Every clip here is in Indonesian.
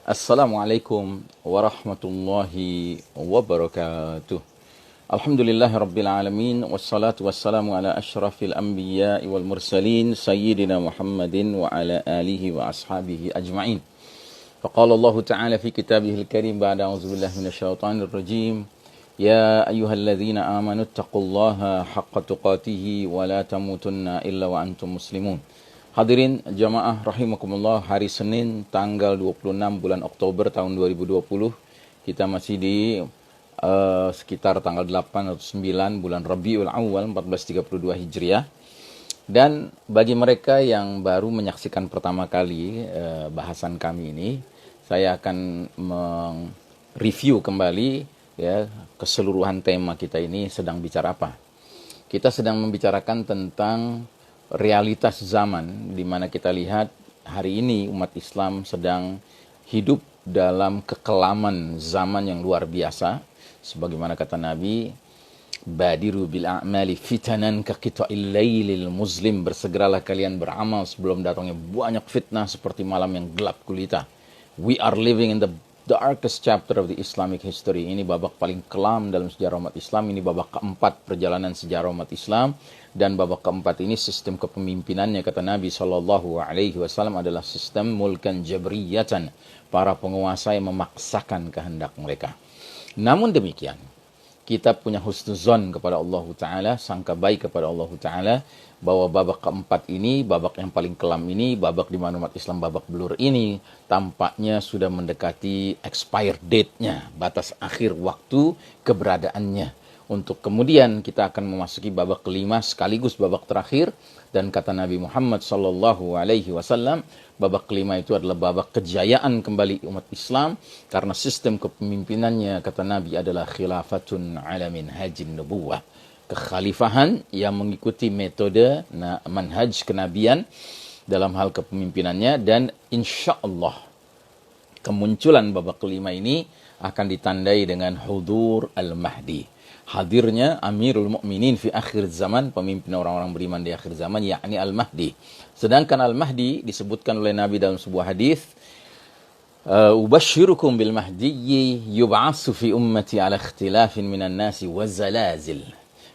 Assalamualaikum warahmatullahi wabarakatuh. Alhamdulillahi rabbil alamin. Wassalatu wassalamu ala ashrafil anbiya'i wal mursalin Sayyidina Muhammadin wa ala alihi wa ashabihi ajma'in. Faqala Allah ta'ala fi kitabihil karim ba'da a'udzubillahi minasyaitonir rajim. Ya ayyuhalladzina amanu taqullaha haqqa tuqatihi wa la tamutunna illa wa antum muslimun. Hadirin jamaah rahimakumullah, hari Senin tanggal 26 bulan Oktober tahun 2020. Kita masih di sekitar tanggal 8 atau 9 bulan Rabiul Awal 1432 Hijriah. Dan bagi mereka yang baru menyaksikan pertama kali bahasan kami ini, saya akan mereview kembali ya keseluruhan tema kita ini sedang bicara apa. Kita sedang membicarakan tentang realitas zaman di mana kita lihat hari ini umat Islam sedang hidup dalam kekelaman zaman yang luar biasa. Sebagaimana kata Nabi, badiru bil a'mali fitanan ka qita'il lailil muslim, bersegeralah kalian beramal sebelum datangnya banyak fitnah seperti malam yang gelap gulita. We are living in the darkest chapter of the Islamic history. Ini babak paling kelam dalam sejarah umat Islam. Ini babak keempat perjalanan sejarah umat Islam. Dan babak keempat ini sistem kepemimpinannya, kata Nabi SAW, adalah sistem mulkan jabriyatan. Para penguasa yang memaksakan kehendak mereka. Namun demikian, kita punya husnuzon kepada Allah Ta'ala, sangka baik kepada Allah Ta'ala, bahwa babak keempat ini, babak yang paling kelam ini, babak di mana umat Islam babak belur ini, tampaknya sudah mendekati expired date-nya, batas akhir waktu keberadaannya. Untuk kemudian kita akan memasuki babak kelima sekaligus babak terakhir. Dan kata Nabi Muhammad SAW, babak kelima itu adalah babak kejayaan kembali umat Islam. Karena sistem kepemimpinannya, kata Nabi, adalah khilafatun ala minhajin nubuwah. Kekhalifahan yang mengikuti metode manhaj kenabian dalam hal kepemimpinannya. Dan insya Allah kemunculan babak kelima ini akan ditandai dengan hudur al-Mahdi. Hadirnya Amirul Mukminin fi akhir zaman, pemimpin orang-orang beriman di akhir zaman, yakni Al-Mahdi. Sedangkan Al-Mahdi disebutkan oleh Nabi dalam sebuah hadis, ubashirukum bil mahdiyyi yub'atsu fi ummati ala ikhtilafin minan nasi wa zalazil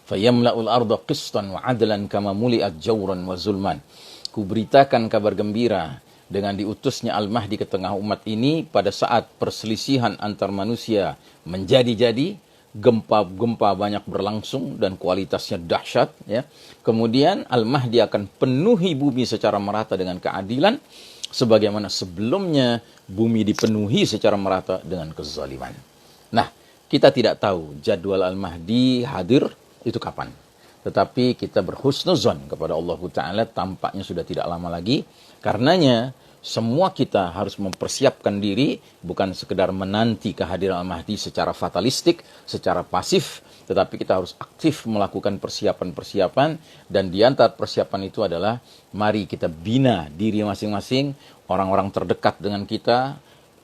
fayamla'ul arda qistan wa adlan kama muli'at jawran wa zulman. Kuberitakan kabar gembira dengan diutusnya Al-Mahdi ke tengah umat ini pada saat perselisihan antar manusia menjadi-jadi, gempa-gempa banyak berlangsung dan kualitasnya dahsyat ya. Kemudian Al-Mahdi akan penuhi bumi secara merata dengan keadilan sebagaimana sebelumnya bumi dipenuhi secara merata dengan kezaliman. Nah, kita tidak tahu jadwal Al-Mahdi hadir itu kapan. Tetapi kita berhusnuzon kepada Allah Ta'ala, tampaknya sudah tidak lama lagi. Karenanya semua kita harus mempersiapkan diri, bukan sekedar menanti kehadiran Al-Mahdi secara fatalistik, secara pasif, tetapi kita harus aktif melakukan persiapan-persiapan. Dan di antara persiapan itu adalah mari kita bina diri masing-masing, orang-orang terdekat dengan kita,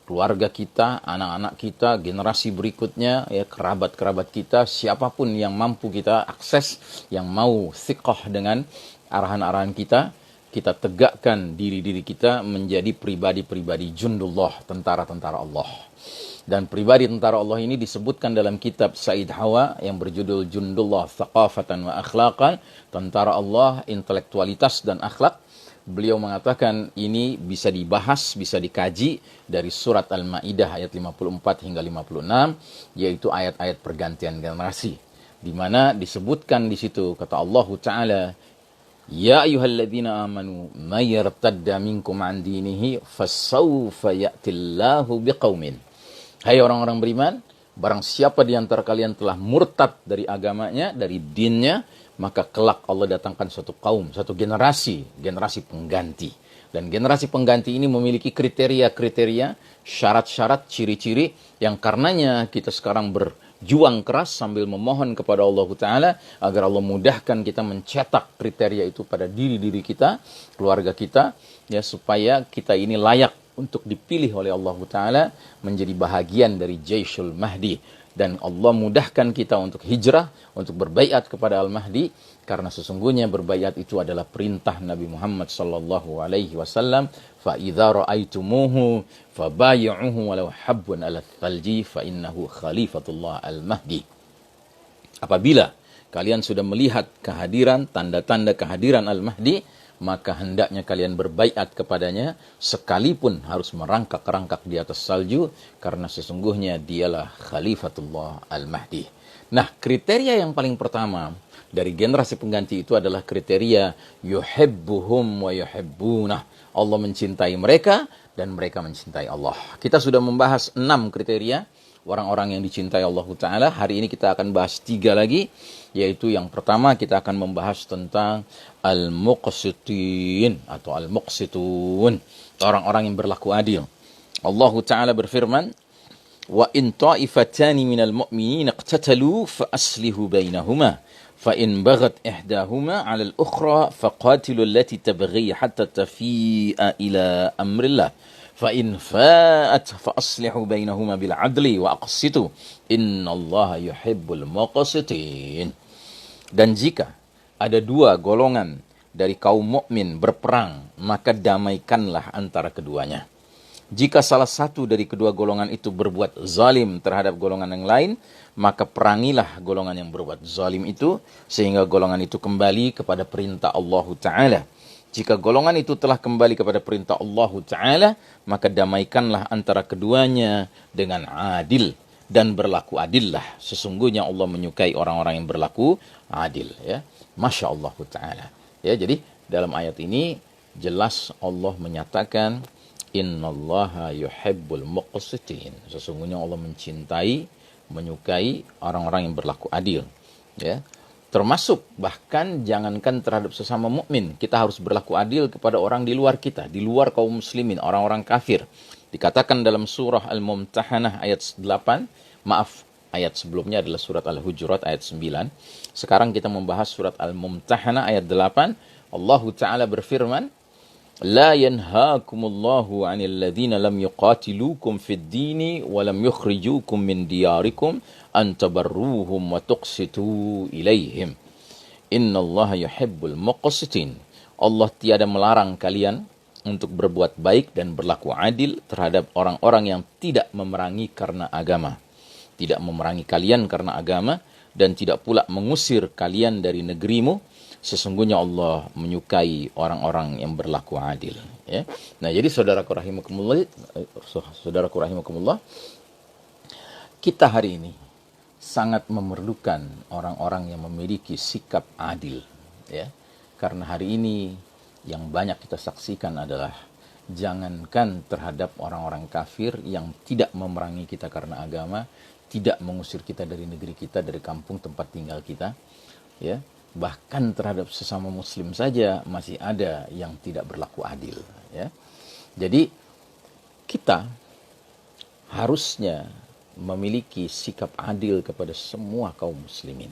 keluarga kita, anak-anak kita, generasi berikutnya, ya, kerabat-kerabat kita, siapapun yang mampu kita akses, yang mau thiqah dengan arahan-arahan kita tegakkan diri-diri kita menjadi pribadi-pribadi jundullah, tentara-tentara Allah. Dan pribadi tentara Allah ini disebutkan dalam kitab Said Hawa yang berjudul Jundullah Thaqafatan wa Akhlaqan, tentara Allah, intelektualitas dan akhlak. Beliau mengatakan ini bisa dibahas, bisa dikaji dari surat Al-Maidah ayat 54 hingga 56, yaitu ayat-ayat pergantian generasi, di mana disebutkan di situ kata Allah Ta'ala, ya ayyuhalladzina amanu may yartadda minkum an dinihi fasawfa ya'tillahu biqaumin. Hai orang-orang beriman, barang siapa di antara kalian telah murtad dari agamanya, dari dinnya, maka kelak Allah datangkan suatu kaum, satu generasi pengganti. Dan generasi pengganti ini memiliki kriteria-kriteria, syarat-syarat, ciri-ciri yang karenanya kita sekarang berjuang keras sambil memohon kepada Allah Ta'ala agar Allah mudahkan kita mencetak kriteria itu pada diri-diri kita, keluarga kita, ya, supaya kita ini layak untuk dipilih oleh Allah Ta'ala menjadi bahagian dari Jaisyul Mahdi. Dan Allah mudahkan kita untuk hijrah, untuk berbaiat kepada Al-Mahdi, karena sesungguhnya berbaiat itu adalah perintah Nabi Muhammad sallallahu alaihi wasallam. Fa idza ra'aitumuhu fabayi'uhu walau habbun 'ala thalji fa innahu khalifatullah Al-Mahdi. Apabila kalian sudah melihat kehadiran, tanda-tanda kehadiran Al-Mahdi, maka hendaknya kalian berbaiat kepadanya sekalipun harus merangkak-rangkak di atas salju, karena sesungguhnya dialah Khalifatullah Al-Mahdi. Nah, kriteria yang paling pertama dari generasi pengganti itu adalah kriteria yuhibbuhum wa yuhibbunah. Allah mencintai mereka dan mereka mencintai Allah. Kita sudah membahas 6 kriteria orang-orang yang dicintai Allah Ta'ala. Hari ini kita akan bahas 3 lagi, yaitu yang pertama kita akan membahas tentang al-muqsitin atau al-muqsitun, orang-orang yang berlaku adil. Allah Ta'ala berfirman, wa in ta'ifatani minal mu'minin iqtatalu fa aslihu bainahuma fa in baghat ihdahuma 'ala al-ukhra faqatilu allati tabghi hatta tafi'a ila amrillah fa in fa'at fa aslihu bainahuma bil 'adli wa aqsitu innallaha yuhibbul muqsitin. Dan jika ada 2 golongan dari kaum mukmin berperang, maka damaikanlah antara keduanya. Jika salah satu dari kedua golongan itu berbuat zalim terhadap golongan yang lain, maka perangilah golongan yang berbuat zalim itu, sehingga golongan itu kembali kepada perintah Allah Ta'ala. Jika golongan itu telah kembali kepada perintah Allah Ta'ala, maka damaikanlah antara keduanya dengan adil. Dan berlaku adillah. Sesungguhnya Allah menyukai orang-orang yang berlaku adil. Ya. Masya Allah Ta'ala. Ya, jadi dalam ayat ini jelas Allah menyatakan innallaha yuhibbul muqsitin. Sesungguhnya Allah mencintai, menyukai orang-orang yang berlaku adil. Ya. Termasuk bahkan jangankan terhadap sesama mukmin, kita harus berlaku adil kepada orang di luar kita, di luar kaum muslimin, orang-orang kafir. Dikatakan dalam surah Al-Mumtahanah ayat 8, ayat sebelumnya adalah surat Al-Hujurat ayat 9. Sekarang kita membahas surat Al-Mumtahanah ayat 8. Allah Ta'ala berfirman, la yanhaakumullahu 'anil ladzina lam yuqatilukum fid dini wa lam yukhrijukum min diyarikum an tabarruhum wa tuqsitu ilaihim. Innallaha yuhibbul muqsitin. Allah tiada melarang kalian untuk berbuat baik dan berlaku adil terhadap orang-orang yang tidak memerangi karena agama. Tidak memerangi kalian karena agama dan tidak pula mengusir kalian dari negerimu. Sesungguhnya Allah menyukai orang-orang yang berlaku adil. Ya. Nah, jadi saudaraku rahimakumullah, kita hari ini sangat memerlukan orang-orang yang memiliki sikap adil. Ya. Karena hari ini yang banyak kita saksikan adalah jangankan terhadap orang-orang kafir yang tidak memerangi kita karena agama, tidak mengusir kita dari negeri kita, dari kampung tempat tinggal kita, ya, bahkan terhadap sesama muslim saja masih ada yang tidak berlaku adil, ya. Jadi kita harusnya memiliki sikap adil kepada semua kaum muslimin.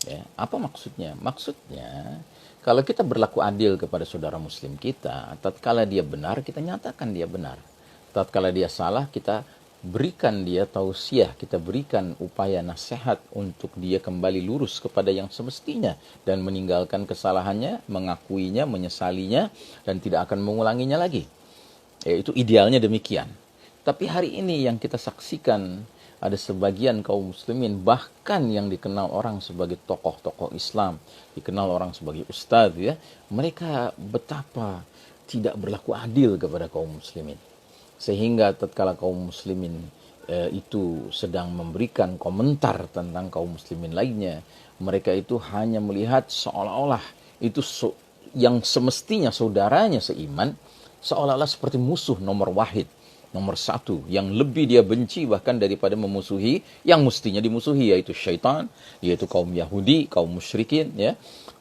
Ya, apa maksudnya? Maksudnya kalau kita berlaku adil kepada saudara muslim kita, tatkala dia benar, kita nyatakan dia benar. Tatkala dia salah, kita berikan dia tausiah, kita berikan upaya nasihat untuk dia kembali lurus kepada yang semestinya dan meninggalkan kesalahannya, mengakuinya, menyesalinya, dan tidak akan mengulanginya lagi. Ya, itu idealnya demikian. Tapi hari ini yang kita saksikan, ada sebagian kaum muslimin bahkan yang dikenal orang sebagai tokoh-tokoh Islam, dikenal orang sebagai ustadz, ya, mereka betapa tidak berlaku adil kepada kaum muslimin, sehingga tatkala kaum muslimin itu sedang memberikan komentar tentang kaum muslimin lainnya, mereka itu hanya melihat seolah-olah itu yang semestinya saudaranya seiman, seolah-olah seperti musuh nomor wahid, nomor 1, yang lebih dia benci bahkan daripada memusuhi yang mestinya dimusuhi, yaitu syaitan, yaitu kaum Yahudi, kaum musyrikin, ya.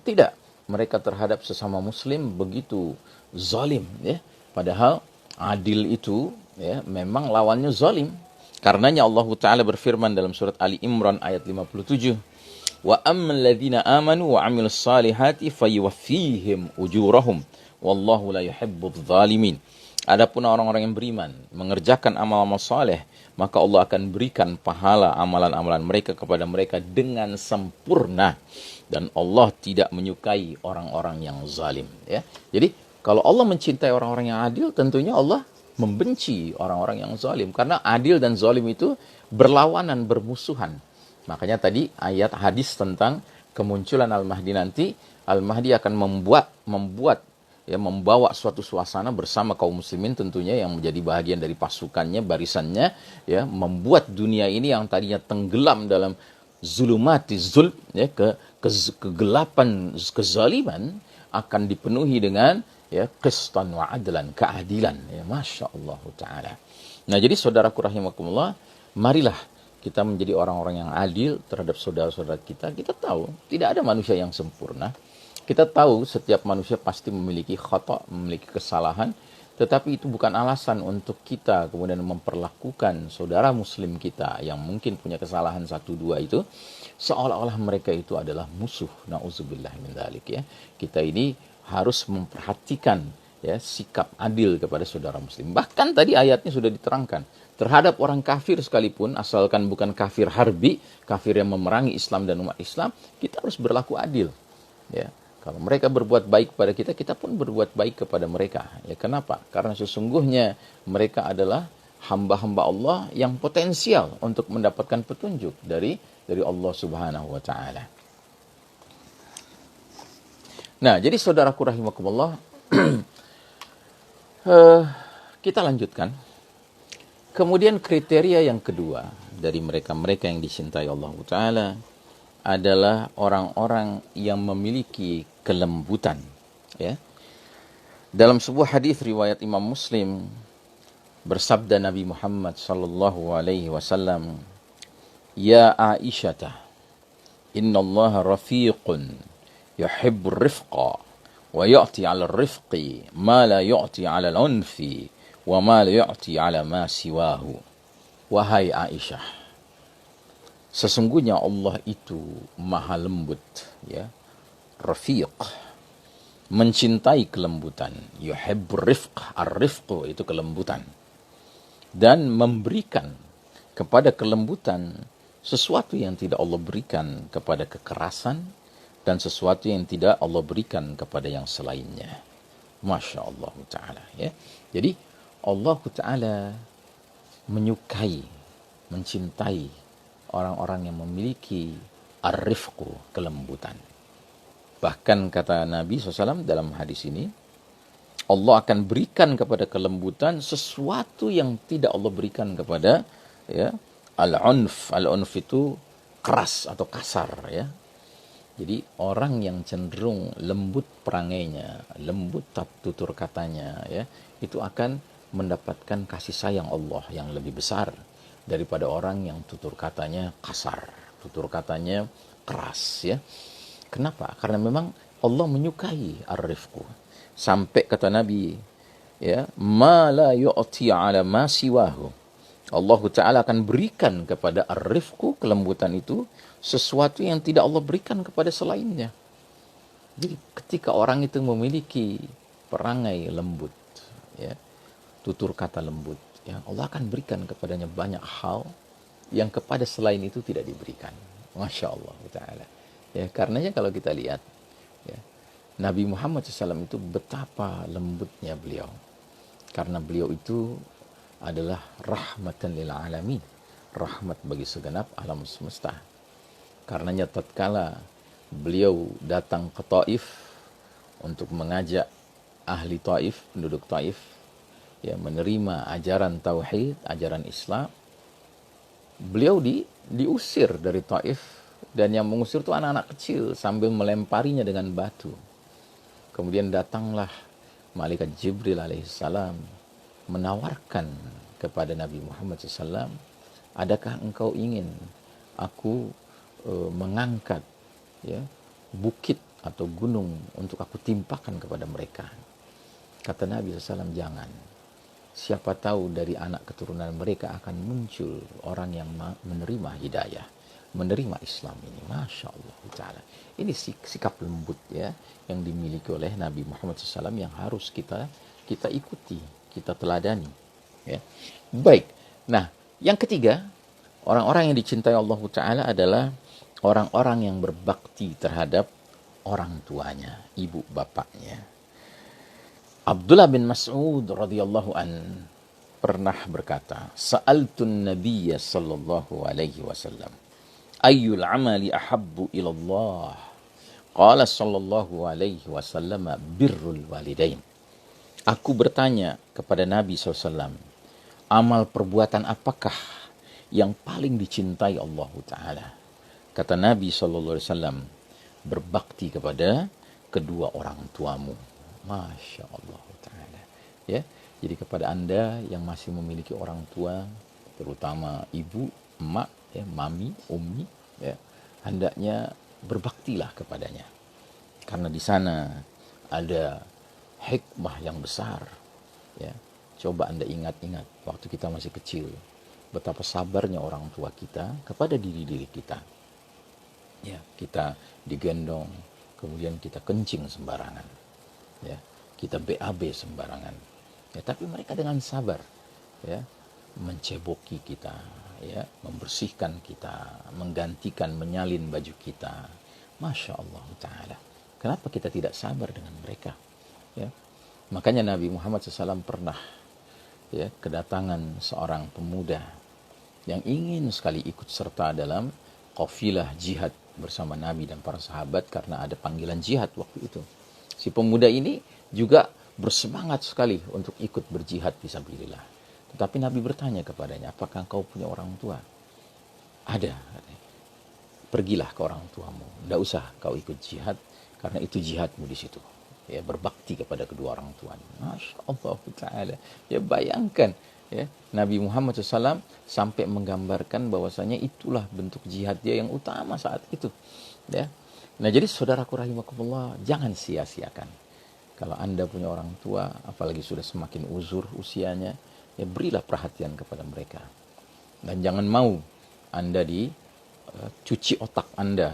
Tidak, mereka terhadap sesama muslim begitu zalim, ya. Padahal adil itu, ya, memang lawannya zalim. Karenanya Allah Ta'ala berfirman dalam surat Ali Imran ayat 57, wa ammal ladzina amanu wa 'amilus salihati fayuwaffihim ujurahum wallahu la yuhibbudz zalimin. Adapun orang-orang yang beriman, mengerjakan amal-amal saleh, maka Allah akan berikan pahala amalan-amalan mereka kepada mereka dengan sempurna. Dan Allah tidak menyukai orang-orang yang zalim. Ya. Jadi, kalau Allah mencintai orang-orang yang adil, tentunya Allah membenci orang-orang yang zalim. Karena adil dan zalim itu berlawanan, bermusuhan. Makanya tadi ayat hadis tentang kemunculan Al-Mahdi nanti, Al-Mahdi akan membawa suatu suasana bersama kaum muslimin tentunya yang menjadi bahagian dari pasukannya, barisannya, ya, membuat dunia ini yang tadinya tenggelam dalam zulumati zulm, ya, kegelapan, kezaliman, akan dipenuhi dengan, ya, qistan wa adlan, keadilan, ya, Masya Allah Ta'ala. Nah, jadi saudaraku rahimakumullah, marilah kita menjadi orang-orang yang adil terhadap saudara-saudara kita. Kita tahu tidak ada manusia yang sempurna. Kita tahu setiap manusia pasti memiliki khata, memiliki kesalahan, tetapi itu bukan alasan untuk kita kemudian memperlakukan saudara muslim kita yang mungkin punya kesalahan satu dua itu seolah-olah mereka itu adalah musuh. Nauzubillah min dzalik, ya. Kita ini harus memperhatikan, ya, sikap adil kepada saudara muslim. Bahkan tadi ayatnya sudah diterangkan, terhadap orang kafir sekalipun, asalkan bukan kafir harbi, kafir yang memerangi Islam dan umat Islam, kita harus berlaku adil, ya. Kalau mereka berbuat baik kepada kita, kita pun berbuat baik kepada mereka. Ya, kenapa? Karena sesungguhnya mereka adalah hamba-hamba Allah yang potensial untuk mendapatkan petunjuk dari Allah Subhanahu wa Ta'ala. Nah, jadi saudaraku rahimakumullah, kita lanjutkan. Kemudian kriteria yang kedua dari mereka-mereka yang dicintai Allah Ta'ala adalah orang-orang yang memiliki kelembutan, ya. Dalam sebuah hadis riwayat Imam Muslim, bersabda Nabi Muhammad sallallahu alaihi wasallam, "Ya Aisyah, innallaha rafiqun yuhibbur rifqa wa ya'ti 'ala ar-rifqi ma la ya'ti 'ala al-'unfi wa ma la ya'ti 'ala ma siwahu." Wahai Aisyah, sesungguhnya Allah itu maha lembut, ya. Rafiq, mencintai kelembutan. Yuhibbur rifq, ar-rifqu itu kelembutan. Dan memberikan kepada kelembutan sesuatu yang tidak Allah berikan kepada kekerasan dan sesuatu yang tidak Allah berikan kepada yang selainnya. Masya Allah Ta'ala, ya. Jadi Allah Ta'ala menyukai, mencintai orang-orang yang memiliki ar-rifqu, kelembutan. Bahkan kata Nabi SAW dalam hadis ini, Allah akan berikan kepada kelembutan sesuatu yang tidak Allah berikan kepada, ya, al-unf. Al-unf itu keras atau kasar, ya. Jadi orang yang cenderung lembut perangainya, lembut tutur katanya, ya, itu akan mendapatkan kasih sayang Allah yang lebih besar daripada orang yang tutur katanya kasar, tutur katanya keras, ya. Kenapa? Karena memang Allah menyukai ar-rifqu. Sampai kata Nabi, ya, ma la yu'ti 'ala ma siwahu. Allah Ta'ala akan berikan kepada ar-rifqu, kelembutan itu, sesuatu yang tidak Allah berikan kepada selainnya. Jadi ketika orang itu memiliki perangai lembut, ya, tutur kata lembut, ya, Allah akan berikan kepadanya banyak hal yang kepada selain itu tidak diberikan. Masya Allah Ta'ala. Ya, karenanya kalau kita lihat, ya, Nabi Muhammad SAW itu betapa lembutnya beliau. Karena beliau itu adalah rahmatan lil alamin, rahmat bagi segenap alam semesta. Karenanya tatkala beliau datang ke Taif untuk mengajak ahli Taif, penduduk Taif, ya, menerima ajaran tauhid, ajaran Islam, beliau diusir dari Taif. Dan yang mengusir itu anak-anak kecil sambil melemparinya dengan batu. Kemudian datanglah malaikat Jibril alaihissalam menawarkan kepada Nabi Muhammad SAW, adakah engkau ingin aku mengangkat, ya, bukit atau gunung untuk aku timpakan kepada mereka? Kata Nabi SAW, jangan. Siapa tahu dari anak keturunan mereka akan muncul orang yang menerima hidayah, menerima Islam ini. Masya Allah Ta'ala. Ini sikap lembut, ya, yang dimiliki oleh Nabi Muhammad SAW yang harus kita ikuti, kita teladani. Ya. Baik. Nah, yang ketiga, orang-orang yang dicintai Allah Ta'ala adalah orang-orang yang berbakti terhadap orang tuanya, ibu bapaknya. Abdullah bin Mas'ud radhiyallahu an pernah berkata, Sa'altun Nabiyya sallallahu alaihi wasallam, ayyul amali ahabbu ilallah? Qala sallallahu alaihi wasallam, birrul walidain. Aku bertanya kepada Nabi SAW, amal perbuatan apakah yang paling dicintai Allah Ta'ala? Kata Nabi SAW, berbakti kepada kedua orang tuamu. Masya Allah Ta'ala. Ya, jadi kepada Anda yang masih memiliki orang tua, terutama ibu, emak, ya, mami, ummi, ya, hendaknya berbaktilah kepadanya. Karena di sana ada hikmah yang besar. Ya, coba Anda ingat-ingat waktu kita masih kecil, betapa sabarnya orang tua kita kepada diri-diri kita. Ya, kita digendong, kemudian kita kencing sembarangan. Ya, kita BAB sembarangan. Ya, tapi mereka dengan sabar, ya, menceboki kita, ya, membersihkan kita, menggantikan, menyalin baju kita. Masya Allah Ta'ala. Kenapa kita tidak sabar dengan mereka? Ya, makanya Nabi Muhammad SAW pernah, ya, kedatangan seorang pemuda yang ingin sekali ikut serta dalam qafilah jihad bersama Nabi dan para sahabat karena ada panggilan jihad waktu itu. Si pemuda ini juga bersemangat sekali untuk ikut berjihad fisabilillah. Tetapi Nabi bertanya kepadanya, apakah engkau punya orang tua? Ada. Pergilah ke orang tuamu. Tidak usah kau ikut jihad, karena itu jihadmu di situ. Ya, berbakti kepada kedua orang tua. Masya Allah Ta'ala. Ya, bayangkan. Ya, Nabi Muhammad SAW sampai menggambarkan bahwasanya itulah bentuk jihad dia yang utama saat itu. Ya. Nah, jadi saudaraku rahimakumullah, jangan sia-siakan. Kalau Anda punya orang tua, apalagi sudah semakin uzur usianya, ya berilah perhatian kepada mereka. Dan jangan mau Anda dicuci otak Anda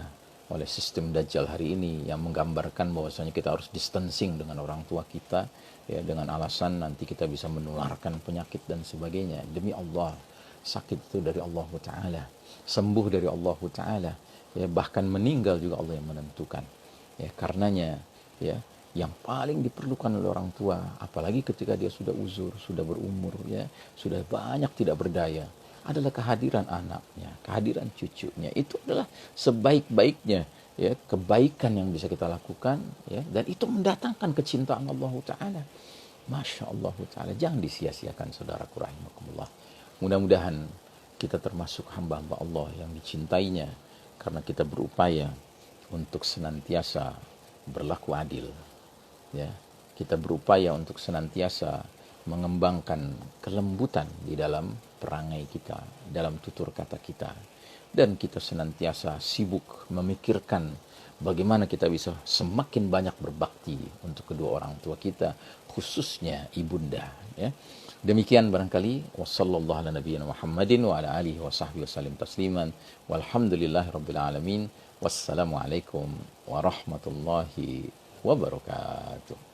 oleh sistem Dajjal hari ini yang menggambarkan bahwasanya kita harus distancing dengan orang tua kita, ya, dengan alasan nanti kita bisa menularkan penyakit dan sebagainya. Demi Allah, sakit itu dari Allah Ta'ala, sembuh dari Allah Ta'ala. Ya, bahkan meninggal juga Allah yang menentukan. Ya, karenanya, ya, yang paling diperlukan oleh orang tua, apalagi ketika dia sudah uzur, sudah berumur, ya, sudah banyak tidak berdaya, adalah kehadiran anaknya, kehadiran cucunya. Itu adalah sebaik-baiknya, ya, kebaikan yang bisa kita lakukan, ya, dan itu mendatangkan kecintaan Allah Ta'ala. Masya Allah Ta'ala. Jangan disia-siakan saudaraku rahimakumullah. Mudah-mudahan kita termasuk hamba-hamba Allah yang dicintainya, karena kita berupaya untuk senantiasa berlaku adil. Ya, kita berupaya untuk senantiasa mengembangkan kelembutan di dalam perangai kita, dalam tutur kata kita. Dan kita senantiasa sibuk memikirkan bagaimana kita bisa semakin banyak berbakti untuk kedua orang tua kita, khususnya ibunda. Ya. Demikian barangkali. Wassallallahu ala nabiyyina Muhammadin wa ala alihi wa sahbihi wasallim tasliman. Walhamdulillahi rabbil alamin. Wassalamualaikum warahmatullahi wabarakatuh.